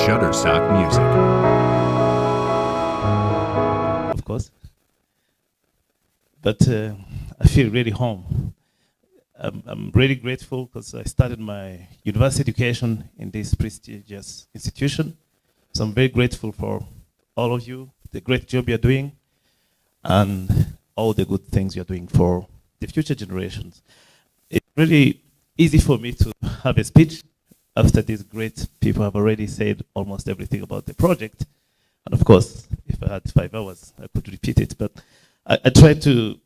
Schadrac music. Of course. But I feel really home. I'm really grateful because I started my university education in this prestigious institution. So I'm very grateful for all of you, the great job you're doing, and all the good things you're doing for the future generations. It's really easy for me to have a speech after these great people have already said almost everything about the project. And of course, if I had 5 hours, I could repeat it. But I tried to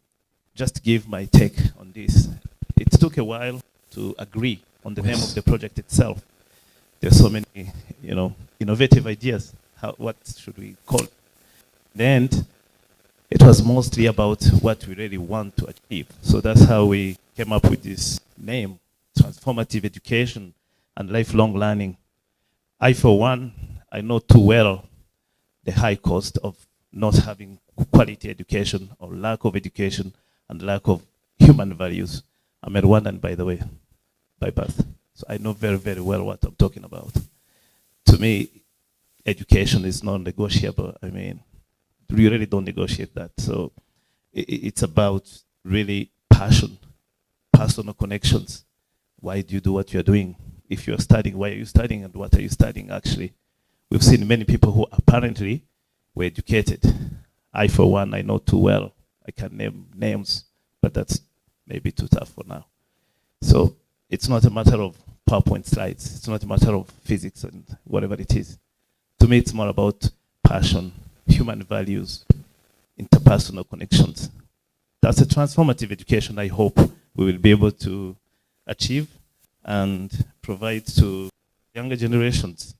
just give my take on this. It took a while to agree on the name of the project itself. There's so many, innovative ideas. What should we call it? In the end, it was mostly about what we really want to achieve. So that's how we came up with this name, Transformative Education and Lifelong Learning. I, for one, I know too well the high cost of not having quality education or lack of education and lack of human values. I'm a Rwandan, by the way, by birth. So I know very, very well what I'm talking about. To me, education is non-negotiable. I mean, we really don't negotiate that. So it's about really passion, personal connections. Why do you do what you're doing? If you're studying, why are you studying and what are you studying actually? We've seen many people who apparently were educated. I, for one, I know too well. I can name names, but that's maybe too tough for now. So it's not a matter of PowerPoint slides. It's not a matter of physics and whatever it is. To me, it's more about passion, human values, interpersonal connections. That's a transformative education I hope we will be able to achieve and provide to younger generations.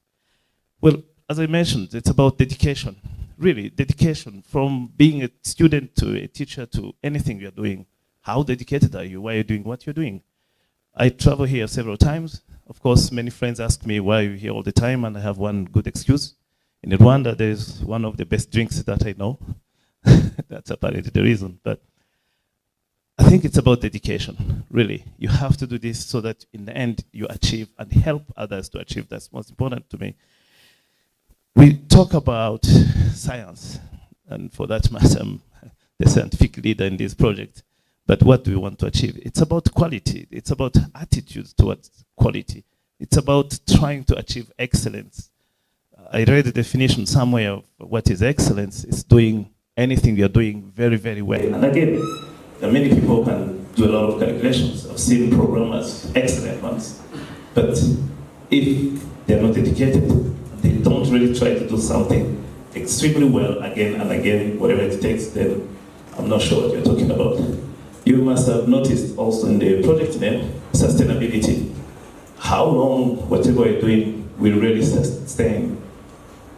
Well, as I mentioned, it's about dedication. Really, dedication from being a student to a teacher to anything you're doing. How dedicated are you? Why are you doing what you're doing? I travel here several times. Of course, many friends ask me why you're here all the time, and I have one good excuse. In Rwanda, there's one of the best drinks that I know. That's apparently the reason. But I think it's about dedication, really. You have to do this so that in the end, you achieve and help others to achieve. That's most important to me. We talk about science, and for that matter, I'm the scientific leader in this project. But what do we want to achieve? It's about quality. It's about attitudes towards quality. It's about trying to achieve excellence. I read the definition somewhere of what is excellence. It's doing anything you're doing very, very well. And again, many people can do a lot of calculations. I've seen programmers, excellent ones. But if they're not dedicated, they don't really try to do something extremely well again and again, whatever it takes, then I'm not sure what you're talking about. You must have noticed also in the project name, sustainability. How long whatever you're doing will really sustain?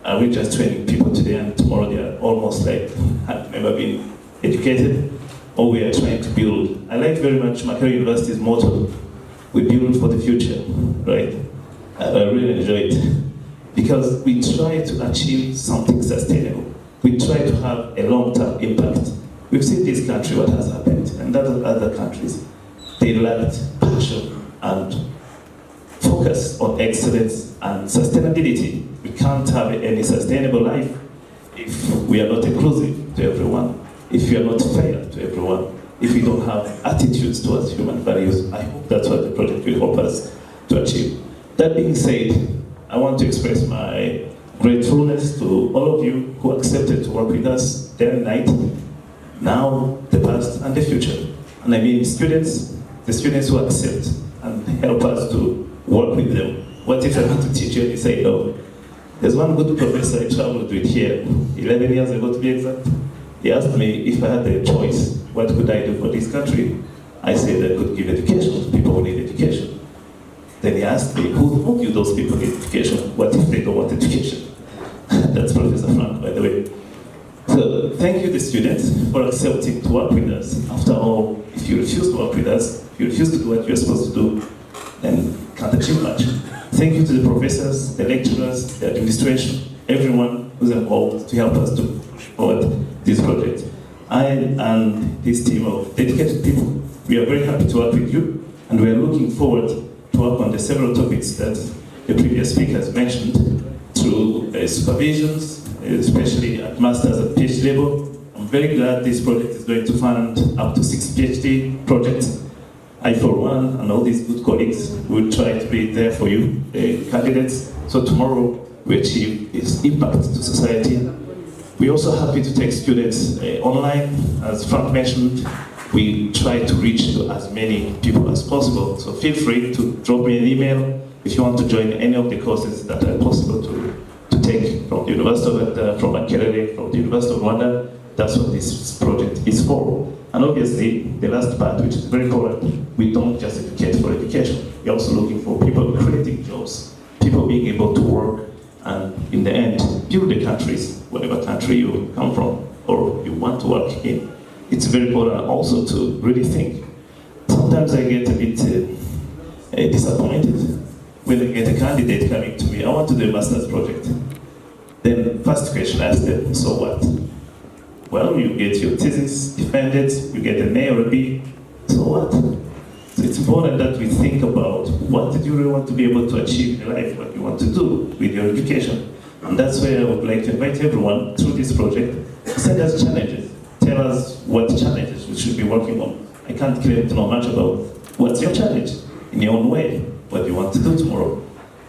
Are we just training people today and tomorrow they are almost like have never been educated? Or we are trying to build? I like very much Makerere University's motto, we build for the future, right? I really enjoy it. Because we try to achieve something sustainable. We try to have a long-term impact. We've seen this country, what has happened, and other countries. They lacked passion and focus on excellence and sustainability. We can't have any sustainable life if we are not inclusive to everyone, if we are not fair to everyone, if we don't have attitudes towards human values. I hope that's what the project will help us to achieve. That being said, I want to express my gratefulness to all of you who accepted to work with us day and night, now, the past, and the future. And I mean students, the students who accept and help us to work with them. What if I want to teach you and you say no? There's one good professor I traveled with here, 11 years ago to be exact. He asked me if I had a choice, what could I do for this country? I said I could give education to people who need education. Then he asked me, who do those people need education? What if they don't want education? That's Professor Frank, by the way. So thank you, the students, for accepting to work with us. After all, if you refuse to work with us, if you refuse to do what you're supposed to do, then you can't achieve much. Thank you to the professors, the lecturers, the administration, everyone who's involved to help us to push forward this project. I and this team of dedicated people, we are very happy to work with you, and we are looking forward to work on the several topics that the previous speakers mentioned through supervisions, especially at master's and PhD level. I'm very glad this project is going to fund up to 6 PhD projects. I, for one, and all these good colleagues, will try to be there for you, candidates, so tomorrow we achieve its impact to society. We're also happy to take students online. As Frank mentioned, we try to reach to as many people as possible. So feel free to drop me an email if you want to join any of the courses that are possible to take from the University of from Makerere, from the University of Rwanda. That's what this project is for. And obviously, the last part, which is very important, we don't just educate for education. We're also looking for people creating jobs, people being able to work, and in the end, build the countries, whatever country you come from or you want to work in. It's very important also to really think. Sometimes I get a bit disappointed when I get a candidate coming to me, I want to do a master's project. Then first question I ask them, so what? Well, you get your thesis defended, you get an A or a B, so what? So it's important that we think about what did you really want to be able to achieve in life, what you want to do with your education. And that's where I would like to invite everyone through this project, send us challenges, tell us what challenges we should be working on. I can't claim to know much about what's your challenge in your own way, what you want to do tomorrow.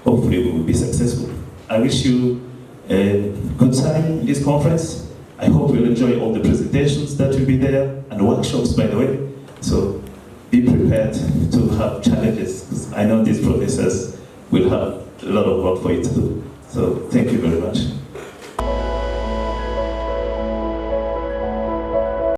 Hopefully we will be successful. I wish you a good time in this conference. I hope you'll enjoy all the presentations that will be there, and workshops, by the way. So be prepared to have challenges, because I know these professors will have a lot of work for you to do. So thank you very much.